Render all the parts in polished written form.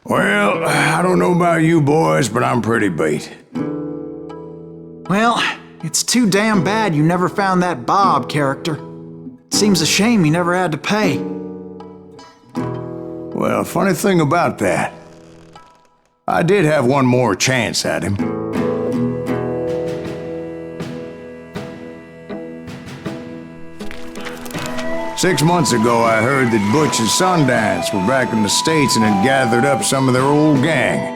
Well, I don't know about you boys, but I'm pretty beat. Well, it's too damn bad you never found that Bob character. Seems a shame he never had to pay. Well, funny thing about that, I did have one more chance at him. Six months ago, I heard that Butch and Sundance were back in the States and had gathered up some of their old gang.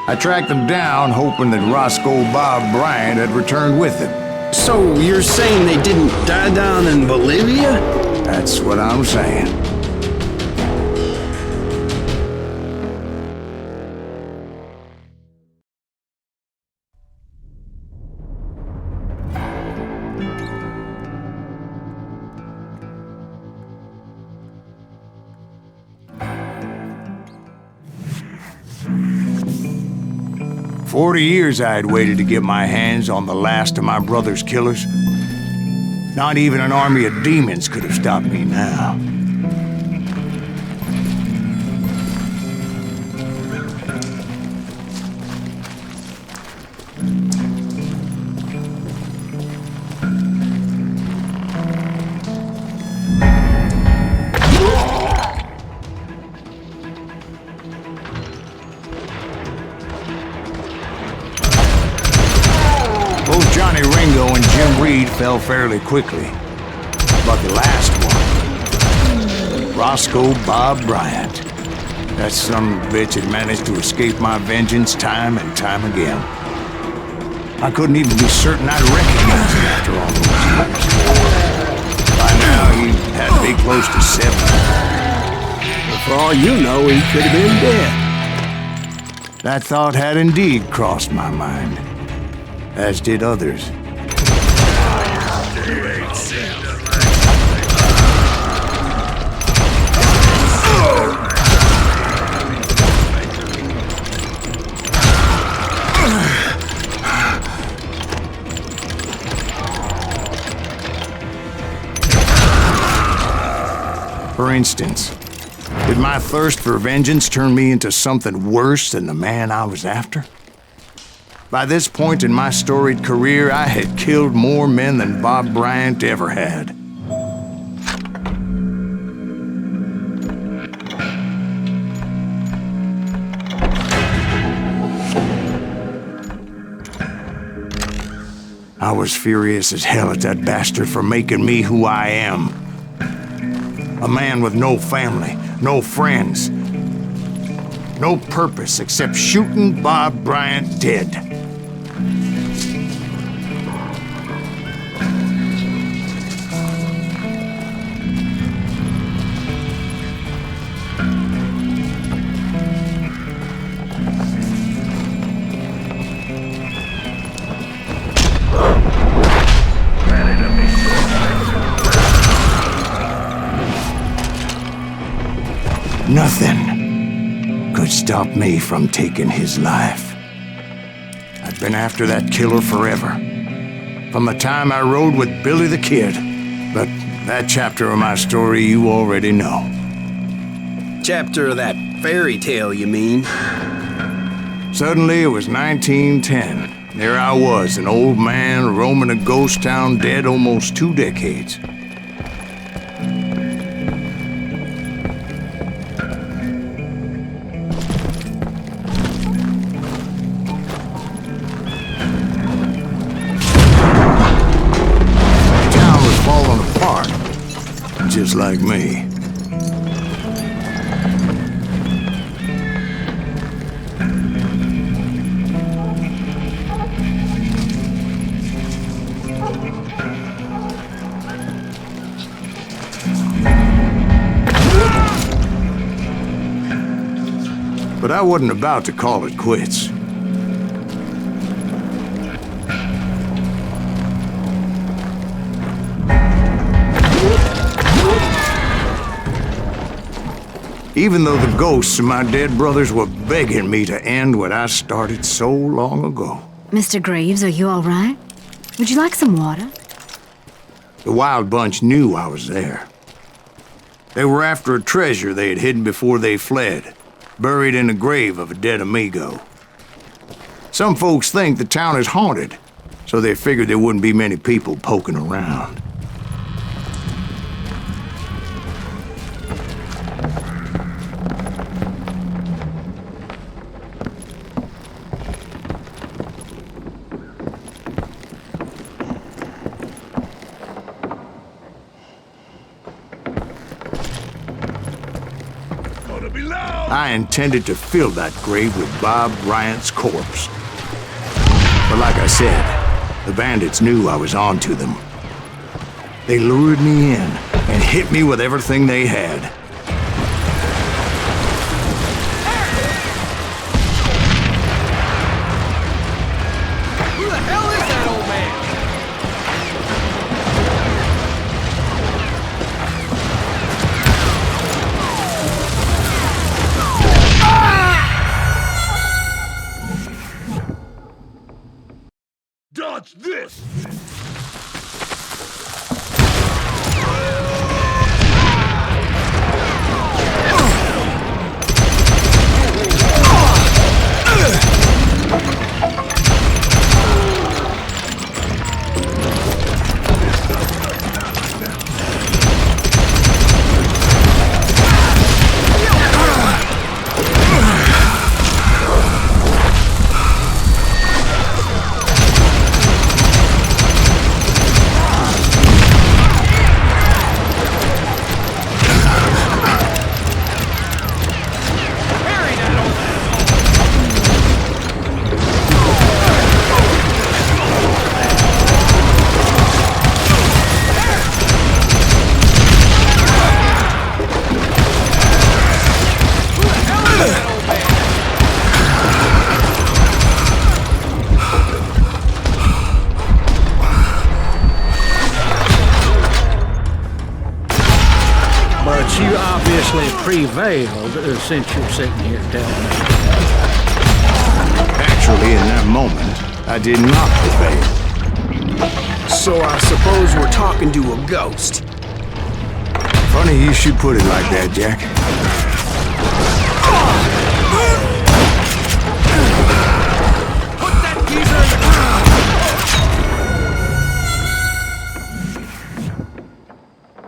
I tracked them down, hoping that Roscoe Bob Bryant had returned with them. So you're saying they didn't die down in Bolivia? That's what I'm saying. For 40 years I had waited to get my hands on the last of my brother's killers. Not even an army of demons could have stopped me now. Fell fairly quickly. But the last one, Roscoe Bob Bryant, that son of a bitch had managed to escape my vengeance time and time again. I couldn't even be certain I'd recognize him after all those years. By now, he had to be close to 70. Well, for all you know, he could have been dead. That thought had indeed crossed my mind, as did others. For instance, did my thirst for vengeance turn me into something worse than the man I was after? By this point in my storied career, I had killed more men than Bob Bryant ever had. I was furious as hell at that bastard for making me who I am. A man with no family, no friends, no purpose except shooting Bob Bryant dead. Nothing could stop me from taking his life. I've been after that killer forever, from the time I rode with Billy the Kid. But that chapter of my story you already know. Chapter of that fairy tale, you mean? Suddenly it was 1910. There I was, an old man roaming a ghost town dead almost 2 decades. Just like me. But I wasn't about to call it quits. Even though the ghosts of my dead brothers were begging me to end what I started so long ago. Mr. Graves, are you all right? Would you like some water? The Wild Bunch knew I was there. They were after a treasure they had hidden before they fled. buried in the grave of a dead amigo. Some folks think the town is haunted, so they figured there wouldn't be many people poking around. I intended to fill that grave with Bob Bryant's corpse. But like I said, the bandits knew I was on to them. They lured me in and hit me with everything they had. Who the hell is that old man? Dodge this! You obviously prevailed since you're sitting here telling me. Actually, in that moment, I did not prevail. So I suppose we're talking to a ghost. Funny you should put it like that, Jack. Put that geezer in the ground! Over there!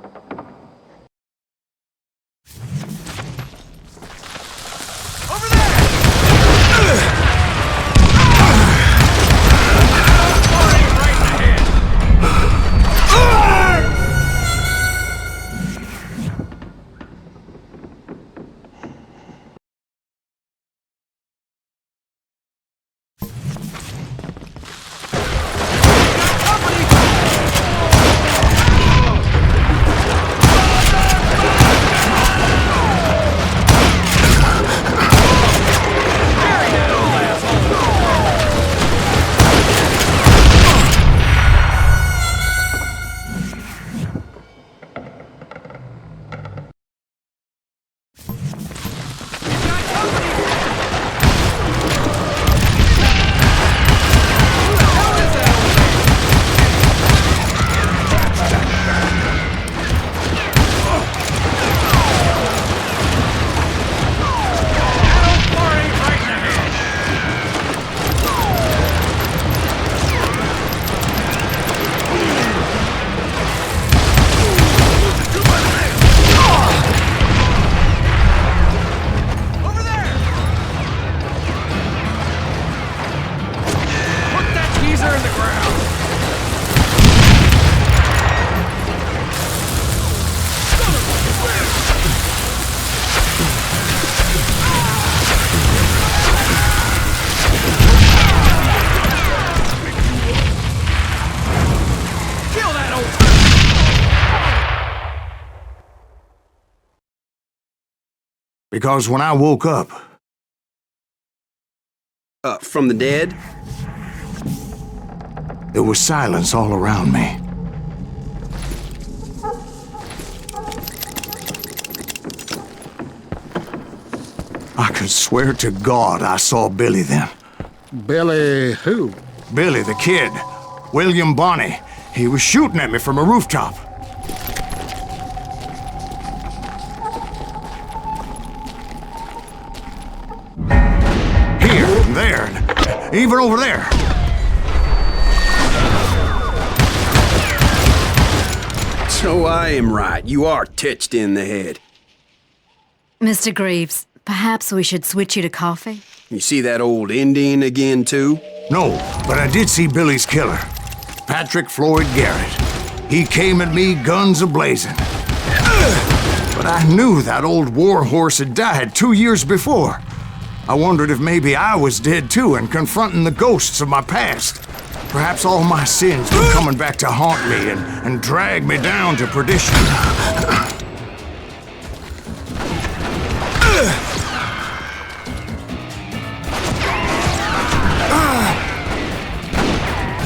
Right in the head! Because when I woke up, From the dead? there was silence all around me. I could swear to God I saw Billy then. Billy who? Billy, the kid. William Bonney. He was shooting at me from a rooftop. there, and even over there. So I am right. You are touched in the head. Mr. Greaves, perhaps we should switch you to coffee? You see that old Indian again, too? No, but I did see Billy's killer, Patrick Floyd Garret. He came at me guns a-blazing. But I knew that old war horse had died 2 years before. I wondered if maybe I was dead too and confronting the ghosts of my past. Perhaps all my sins were coming back to haunt me and drag me down to perdition.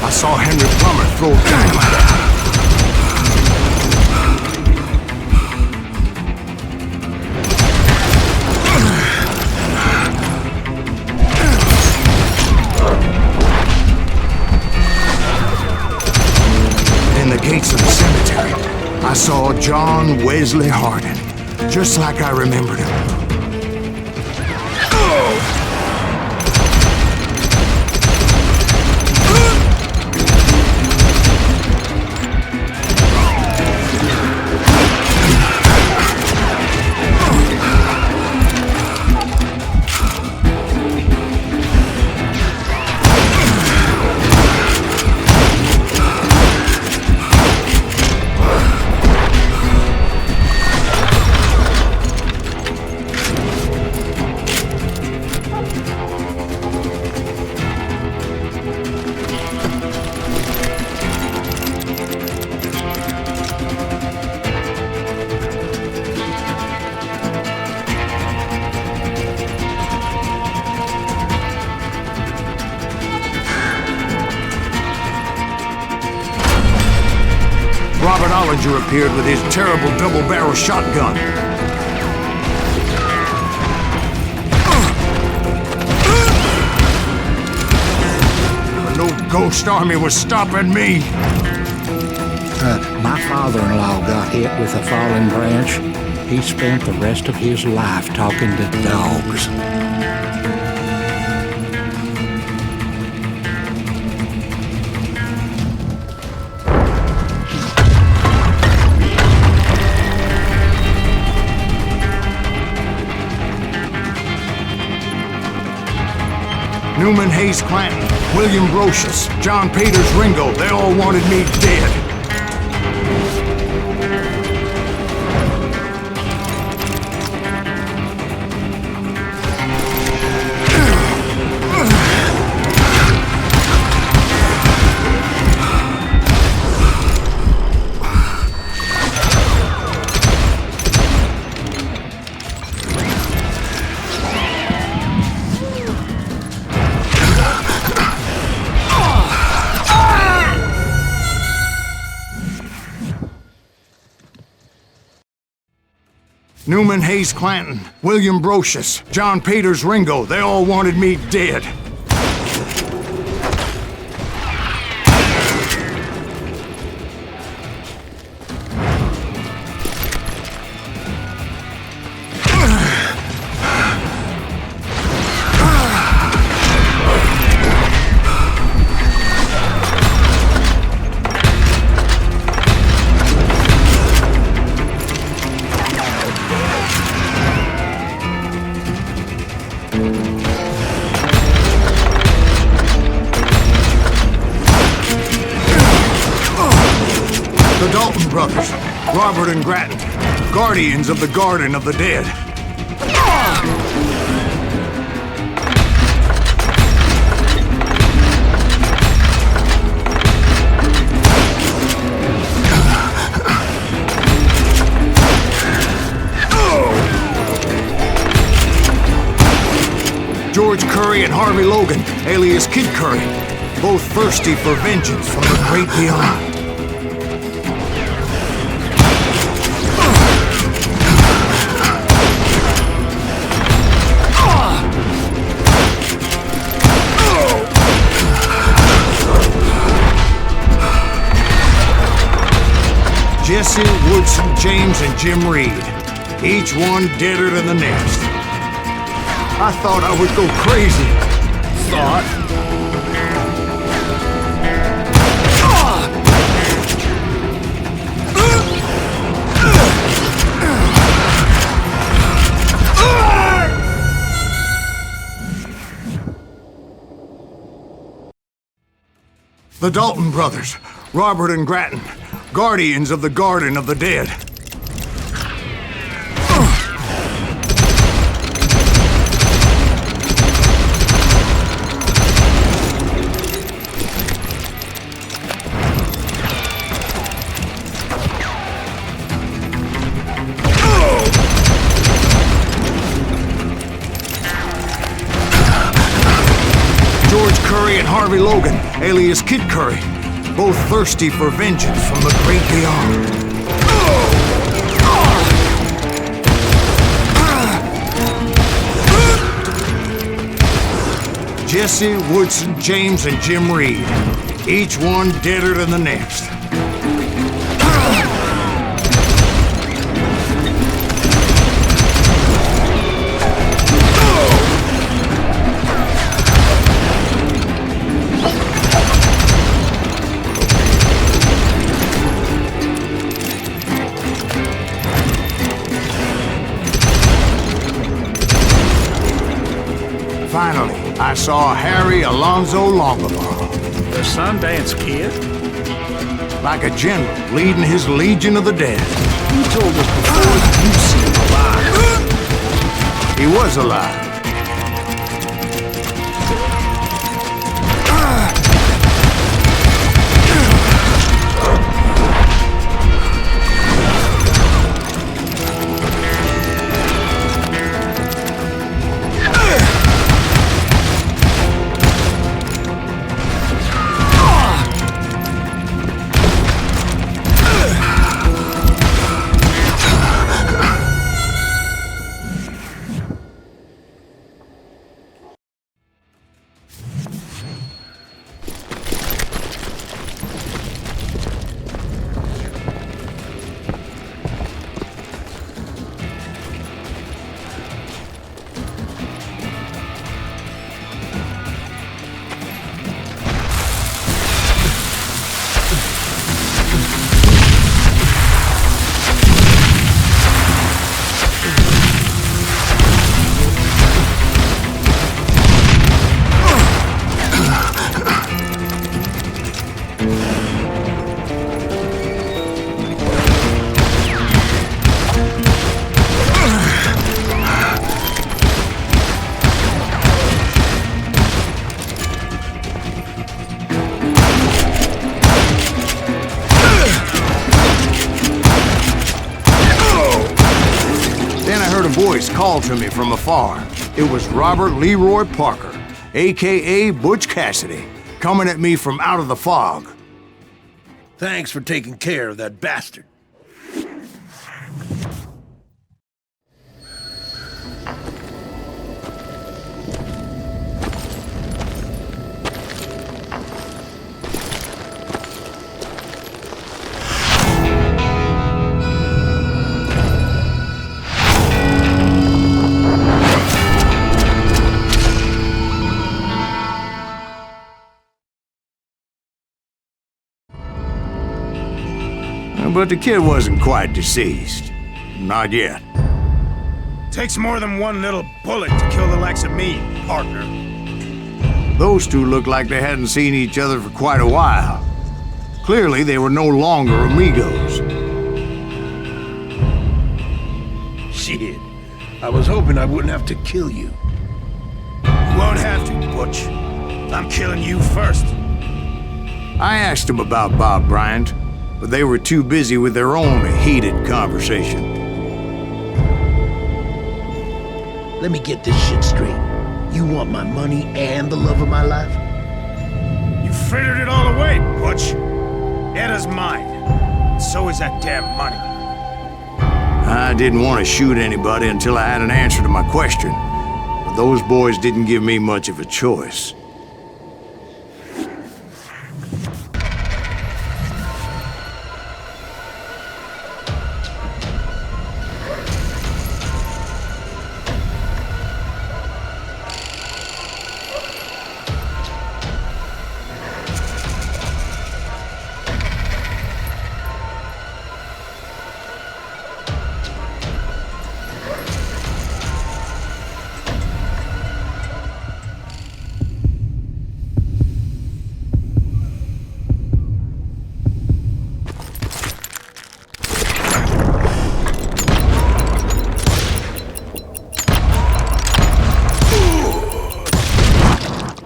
I saw Henry Plummer throw dynamite. In the gates of the cemetery, I saw John Wesley Hardin, just like I remembered him. Robert Ollinger appeared with his terrible double-barrel shotgun. But no ghost army was stopping me. My father-in-law got hit with a falling branch. He spent the rest of his life talking to dogs. Newman Hayes Clanton, William Brocious, John Peters Ringo, they all wanted me dead. Newman Hayes Clanton, William Brocious, John Peters Ringo, they all wanted me dead. The Dalton brothers, Robert and Grattan, guardians of the Garden of the Dead. George Curry and Harvey Logan, alias Kid Curry, both thirsty for vengeance from the great beyond. Jesse, Woodson, James, and Jim Reed, each one deader than the next. I thought I would go crazy. thought. The Dalton brothers, Robert and Grattan, guardians of the Garden of the Dead. Curry and Harvey Logan, alias Kid Curry, both thirsty for vengeance from the great beyond. Jesse, Woodson, James, and Jim Reed, each one deader than the next. Finally, I saw Harry Alonzo Longabaugh. The Sundance Kid? Like a general leading his legion of the dead. You told us before you see him alive. He was alive. Voice called to me from afar. It was Robert Leroy Parker, a.k.a. Butch Cassidy, coming at me from out of the fog. Thanks for taking care of that bastard. But the kid wasn't quite deceased. Not yet. Takes more than one little bullet to kill the likes of me, partner. Those two looked like they hadn't seen each other for quite a while. Clearly, they were no longer amigos. Shit. I was hoping I wouldn't have to kill you. You won't have to, Butch. I'm killing you first. I asked them about Bob Bryant, but they were too busy with their own heated conversation. Let me get this shit straight. You want my money and the love of my life? You frittered it all away, Butch. Eda's mine. So is that damn money. I didn't want to shoot anybody until I had an answer to my question, but those boys didn't give me much of a choice.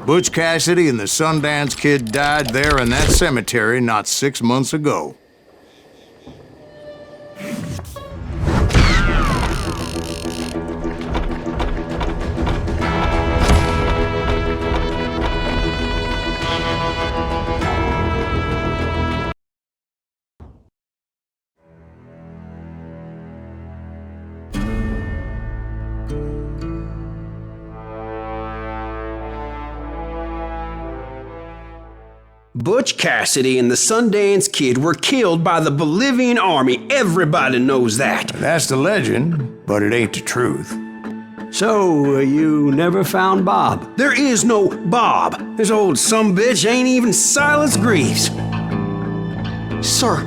Butch Cassidy and the Sundance Kid died there in that cemetery not 6 months ago. Butch Cassidy and the Sundance Kid were killed by the Bolivian army. Everybody knows that. That's the legend, but it ain't the truth. So, you never found Bob? There is no Bob. This old sumbitch ain't even Silas Greaves. Sir,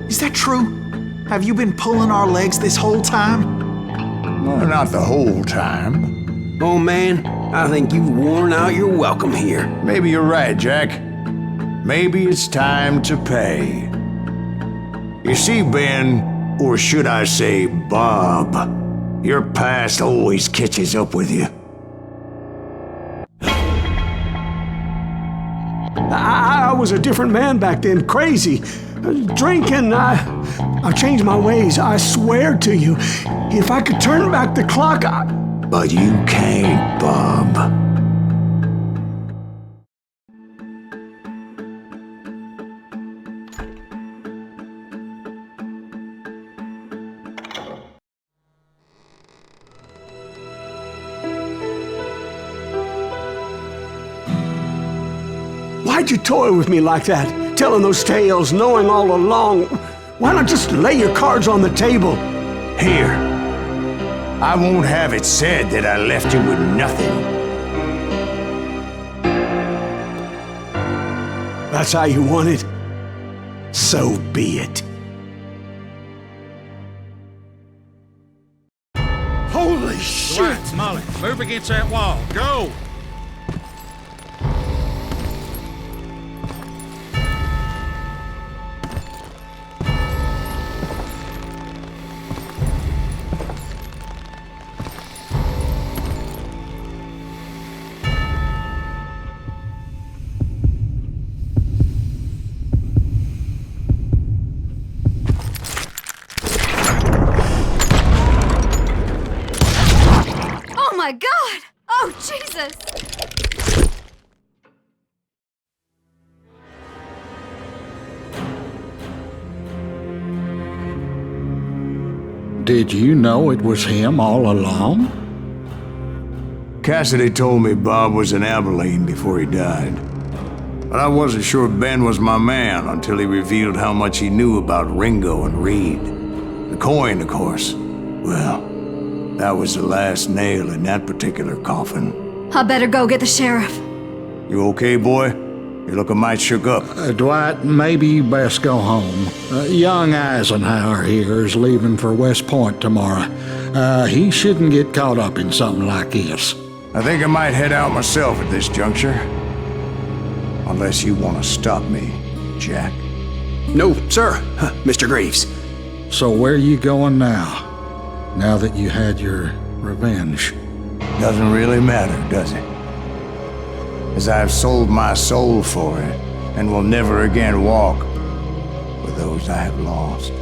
is that true? Have you been pulling our legs this whole time? Well, not the whole time. Oh man, I think you've worn out your welcome here. Maybe you're right, Jack. Maybe it's time to pay. You see, Ben, or should I say Bob, your past always catches up with you. I was a different man back then, crazy. Drinking, I changed my ways, I swear to you. If I could turn back the clock, But you can't, Bob. Why'd you toy with me like that? Telling those tales, knowing all along. Why not just lay your cards on the table? Here. I won't have it said that I left you with nothing. That's how you want it? So be it. Holy shit! Right, Molly, move against that wall. Go! Oh my God! Oh, Jesus! Did you know it was him all along? Cassidy told me Bob was in Abilene before he died. But I wasn't sure Ben was my man until he revealed how much he knew about Ringo and Reed. The coin, of course. Well, that was the last nail in that particular coffin. I better go get the sheriff. You okay, boy? You're looking mighty shook up. Dwight, maybe you best go home. Young Eisenhower here is leaving for West Point tomorrow. He shouldn't get caught up in something like this. I think I might head out myself at this juncture. Unless you want to stop me, Jack. No, sir, Mr. Greaves. So where you going now? Now that you had your revenge? Doesn't really matter, does it? As I've sold my soul for it, and will never again walk with those I have lost.